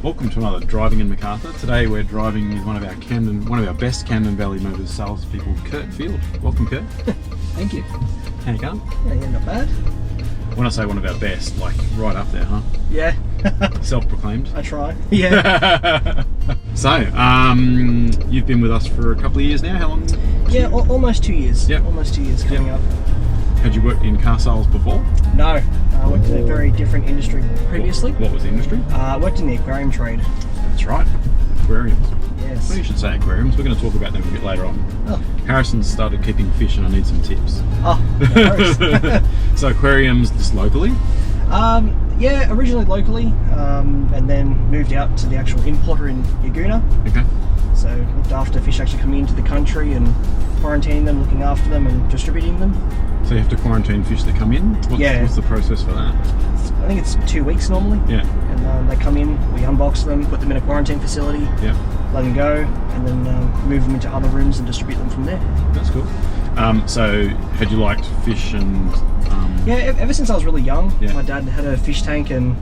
Welcome to another Driving in Macarthur. Today we're driving with one of our best Camden Valley Motors salespeople, Kurt Field. Welcome, Kurt. Thank you. How you going? Yeah, not bad. When I say one of our best, like right up there, huh? Yeah. Self-proclaimed. I try. Yeah. So, you've been with us for a couple of years now. How long? Yeah, almost 2 years. Yep. Almost 2 years coming up. Had you worked in car sales before? No, I worked in a very different industry previously. What was the industry? I worked in the aquarium trade. That's right. Aquariums. Yes. Well, you should say aquariums. We're going to talk about them a bit later on. Oh. Harrison's started keeping fish and I need some tips. Oh, no worries. So aquariums just locally? Yeah, originally locally, and then moved out to the actual importer in Yagoona. Okay. So looked after fish actually coming into the country and quarantining them, looking after them and distributing them. So you have to quarantine fish that come in? What's the process for that? I think it's 2 weeks normally. Yeah. And they come in, we unbox them, put them in a quarantine facility, let them go, and then move them into other rooms and distribute them from there. That's cool. So had you liked fish and... Yeah, ever since I was really young. Yeah. My dad had a fish tank and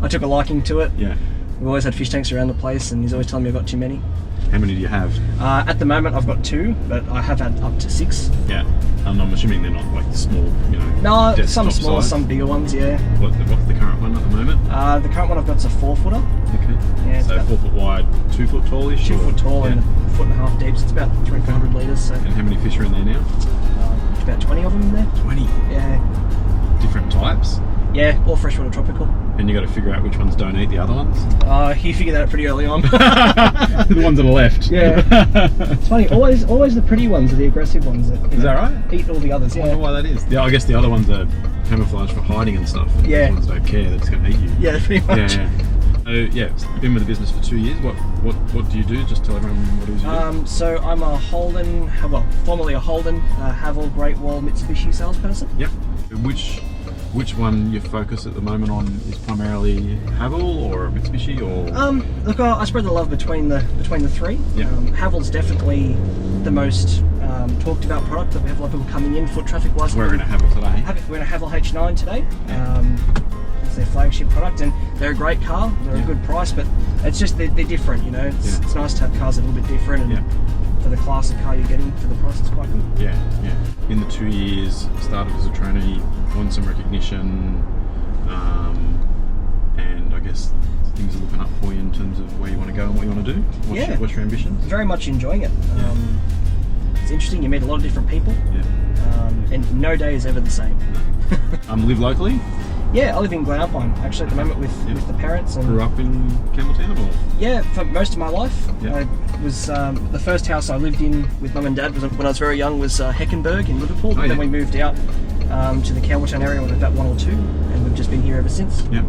I took a liking to it. Yeah. We've always had fish tanks around the place and he's always telling me I've got too many. How many do you have? At the moment I've got 2, but I have had up to 6. Yeah. I'm assuming they're not like small, No, some smaller, size. some bigger ones, yeah. What's the current one at the moment? The current one I've got's a 4-footer. Okay. Yeah, so 4 foot wide, 2 foot tallish? 2 foot tall and 1.5 foot deep, so it's about 300 litres. So. And how many fish are in there now? About 20 of them in there. 20? Yeah. Different types? Yeah, all freshwater tropical. And you got to figure out which ones don't eat the other ones? You figured that out pretty early on. The ones that are left. Yeah. It's funny, always the pretty ones are the aggressive ones that, Is that right? eat all the others, I wonder why that is. Yeah, I guess the other ones are camouflage for hiding and stuff. And Yeah. These ones don't care, they're just going to eat you. Yeah, pretty much. Yeah. So yeah, been with the business for 2 years. What do you do? Just tell everyone what it is you do. So I'm a Holden, formerly a Holden, Havel, Great Wall, Mitsubishi salesperson. Yep. Which one you focus at the moment on is primarily Havel or Mitsubishi or? Look, I spread the love between the three. Yeah. Havel's definitely the most talked about product that we have a lot of people coming in foot traffic wise. We're in a Havel today. We're in a Havel H9 today. It's their flagship product, and they're a great car. They're a good price, but it's just they're different. It's nice to have cars that are a little bit different, and for the class of car you're getting for the price, it's quite good. Yeah. In the 2 years, started as a trainee, won some recognition, and I guess things are looking up for you in terms of where you want to go and what you want to do. What's your ambitions? Very much enjoying it. It's interesting. You meet a lot of different people. Yeah. And no day is ever the same. Live locally? Yeah, I live in Glenalpine actually at the moment with the parents. And grew up in Campbelltown or? Yeah, for most of my life. Yeah. I was the first house I lived in with mum and dad was when I was very young was Heckenberg in Liverpool. But then we moved out to the Campbelltown area when I was about 1 or 2, and we've just been here ever since. Yeah.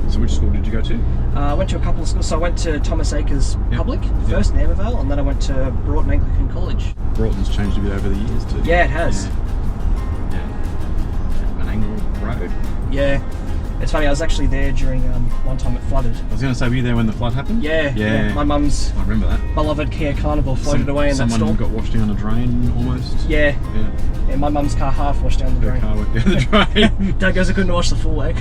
So which school did you go to? I went to a couple of schools. So I went to Thomas Acres Public first in Ambervale, and then I went to Broughton Anglican College. Broughton's changed a bit over the years too. Yeah, it has. Road. Yeah, it's funny. I was actually there during one time it flooded. I was going to say, were you there when the flood happened? Yeah. My mum's I remember that. beloved Kia Carnival floated away in that storm. Someone got washed down a drain almost. Yeah, my mum's car half washed down the drain. Her car went down the drain. Dad goes, I couldn't wash the full way.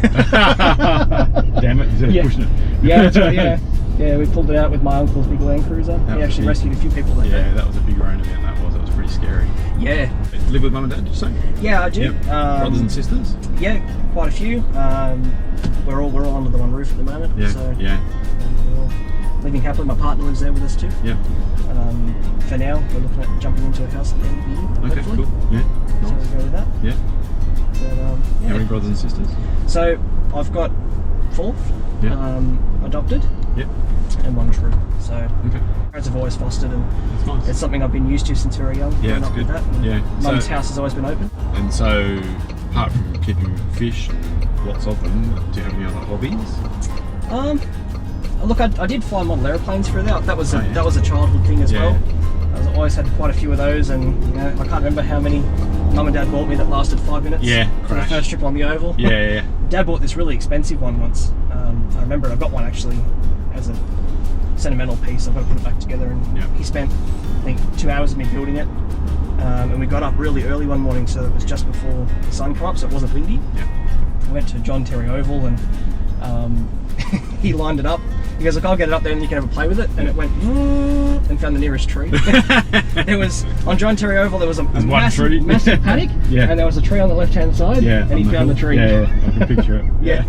Damn it! Instead of pushing it. Yeah, that's right. Yeah, we pulled it out with my uncle's big Land Cruiser. He actually rescued a few people that day. Yeah, that was a big rain event. That was pretty scary. Yeah. Live with mum and dad, did you say? Yeah, I do. Yep. Brothers and sisters? Yeah, quite a few. We're all under the one roof at the moment. Yeah. So yeah. We're all living happily. My partner lives there with us too. Yeah. For now, we're looking at jumping into a house at the end of the year. Okay, hopefully. cool. Yeah. Nice. So we'll go with that. Yeah. But, How many brothers and sisters? So I've got 4 adopted. Yep. And 1 true. So okay. parents have always fostered, and that's nice. It's something I've been used to since very young. Yeah, it's good. Mum's house has always been open. And so, apart from keeping fish, lots of them, do you have any other hobbies? Look, I did fly model airplanes through there. That was a childhood thing as well. I always had quite a few of those, and I can't remember how many mum and dad bought me that lasted 5 minutes. Yeah, for the first trip on the oval. Yeah. Dad bought this really expensive one once. I remember I got one actually as a sentimental piece. I've got to put it back together, and he spent I think 2 hours with me building it. And we got up really early one morning, so it was just before the sun came up, so it wasn't windy. Yeah. We went to John Terry Oval, and he lined it up. He goes, look, I'll get it up there and you can have a play with it. And it went and found the nearest tree. It was on John Terry Oval. There was a massive paddock, and there was a tree on the left-hand side. And he found the tree. Yeah, I can picture it. Yeah.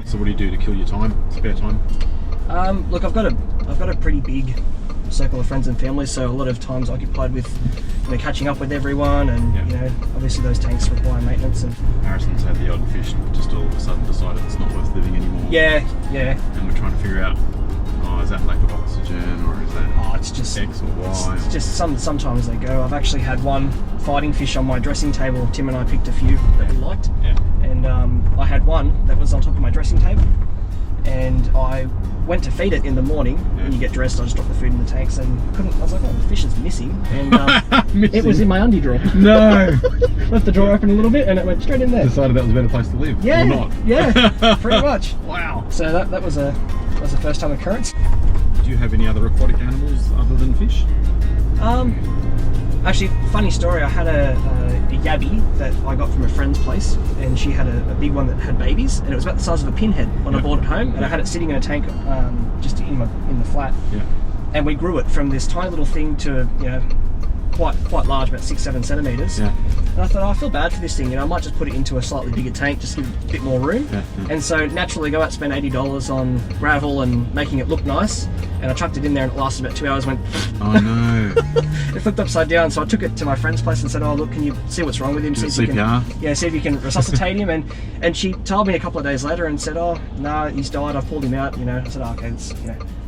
So what do you do to kill your time, spare time? Look, I've got a pretty big circle of friends and family, so a lot of times occupied with catching up with everyone, and obviously those tanks require maintenance. And Harrison's had the odd fish just all of a sudden decided it's not worth living anymore. Yeah. And we're trying to figure out, is that lack of oxygen, or is that it's just X or Y? It's just sometimes they go. I've actually had one fighting fish on my dressing table. Tim and I picked a few that we liked, and I had one that was on top of my dressing table, and I went to feed it in the morning. When you get dressed, I just dropped the food in the tanks and couldn't. I was like, the fish is missing, and it was in my undie drawer. No. Left the drawer open a little bit, and it went straight in there. Decided that was a better place to live. Yeah, or not. Yeah, pretty much. Wow. So that was a first time occurrence. Do you have any other aquatic animals other than fish? Actually, funny story. I had a yabby that I got from a friend's place, and she had a big one that had babies, and it was about the size of a pinhead when I bought it home, and I had it sitting in a tank just in the flat. Yeah. And we grew it from this tiny little thing to quite large, about 6-7 centimeters. Yeah. And I thought, I feel bad for this thing. I might just put it into a slightly bigger tank, just give it a bit more room. Yeah. And so naturally, go out and spend $80 on gravel and making it look nice. And I chucked it in there, and it lasted about 2 hours. Went, oh no! It flipped upside down. So I took it to my friend's place and said, "Oh, look, can you see what's wrong with him? See if CPR? You can, see if you can resuscitate him." And she told me a couple of days later and said, "Oh, no, he's died. I've pulled him out." I said, "Oh, okay, it's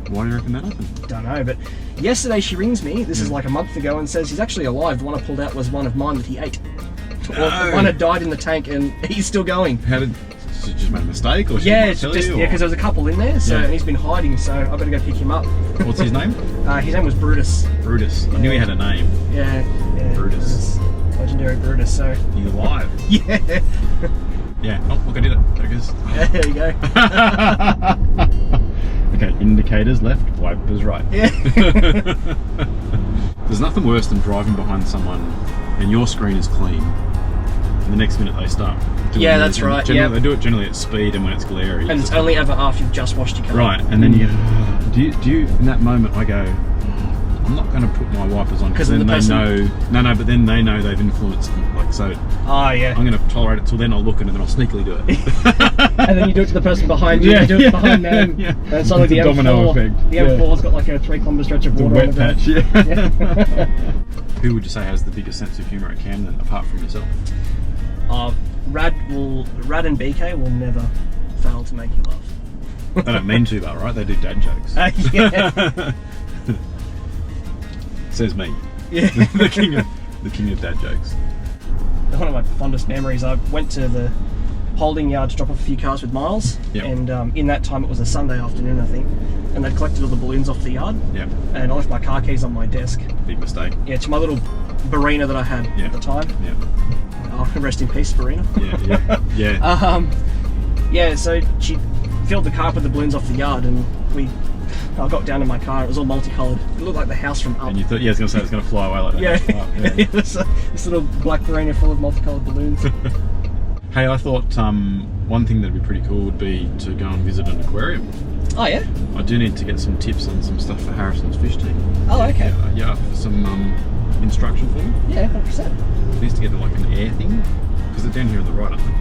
Why do you reckon that happened? Don't know, but yesterday she rings me. This is like a month ago, and says he's actually alive. The one I pulled out was one of mine that he ate. No. One had died in the tank, and he's still going. How did? She just made a mistake, or because there was a couple in there, so and he's been hiding. So I've got to go pick him up. What's his name? His name was Brutus. Brutus. I knew he had a name. Yeah. Brutus. Legendary Brutus. So he's alive. Yeah. Yeah. Oh, look, I did it. There it goes. Yeah, there you go. Okay, indicators left, wipers right. Yeah. There's nothing worse than driving behind someone and your screen is clean, and the next minute they start doing that's right. They do it generally at speed and when it's glary. And it's only ever after you've just washed your car. Right, and then you go, do you in that moment I go, I'm not going to put my wipers on because then they know. No, but then they know they've influenced them. Like so. Oh yeah. I'm going to tolerate it till then. I'll look at it and then I'll sneakily do it. And then you do it to the person behind you. You do it behind them. Yeah. And it's like the M4. Domino effect. The M4's got like a 3-kilometre stretch of water. It's a wet patch. Yeah. Who would you say has the biggest sense of humour at Camden apart from yourself? Rad and BK will never fail to make you laugh. They don't mean to, though, right? They do dad jokes. Yeah. Says me. Yeah. the king of dad jokes. One of my fondest memories, I went to the holding yard to drop off a few cars with Miles, and in that time it was a Sunday afternoon, I think, and they'd collected all the balloons off the yard, and I left my car keys on my desk. Big mistake. Yeah, to my little Barina that I had at the time. Yeah. Oh, rest in peace, Barina. Yeah. So she filled the car up with the balloons off the yard, and I got down in my car. It was all multicoloured. It looked like the house from Up. And you thought, I was going to say it was going to fly away like that. Yeah. It was this little black Barina full of multicoloured balloons. Hey, I thought one thing that'd be pretty cool would be to go and visit an aquarium. Oh yeah? I do need to get some tips on some stuff for Harrison's fish tank. Oh, okay. Yeah, for some instruction for me. Yeah, 100%. Needs to get like an air thing, because they're down here on the right, aren't they?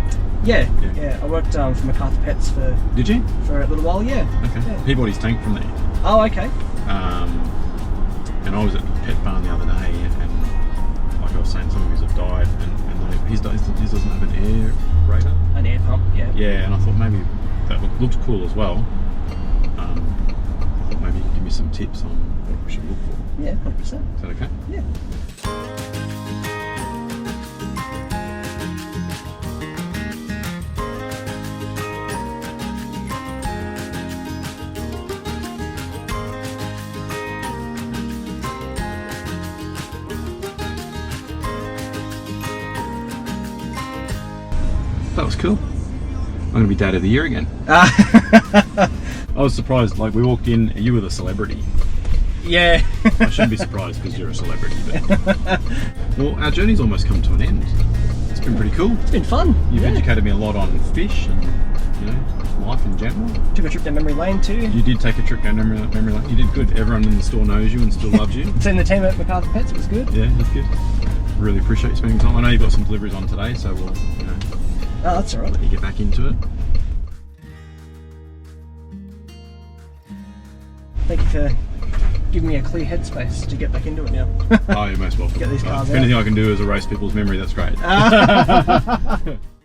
Yeah. I worked for Macarthur Pets for... Did you? For a little while, yeah. Okay. Yeah. He bought his tank from there. Oh, okay. And I was at the pet barn the other day, and like I was saying, some of his have died, and his doesn't have an aerator. An air pump, yeah. Yeah, and I thought maybe that looked cool as well. I thought maybe you could give me some tips on what we should look for. Yeah, 100%. Is that okay? Yeah. That was cool. I'm going to be Dad of the Year again. I was surprised, like we walked in, you were the celebrity. Yeah. I shouldn't be surprised because you're a celebrity, but... Well, our journey's almost come to an end. It's been pretty cool. It's been fun. You've educated me a lot on fish and you know, life in general. Took a trip down memory lane too. You did take a trip down memory lane. You did good. Everyone in the store knows you and still loves you. Seeing the team at Macarthur Pets was good. Yeah, that's good. Really appreciate you spending time. I know you've got some deliveries on today, so we'll, you know, Oh, that's alright. let you get back into it. Thank you for giving me a clear headspace to get back into it now. Oh, you're most welcome. Get these cars If out. anything I can do is erase people's memory, that's great.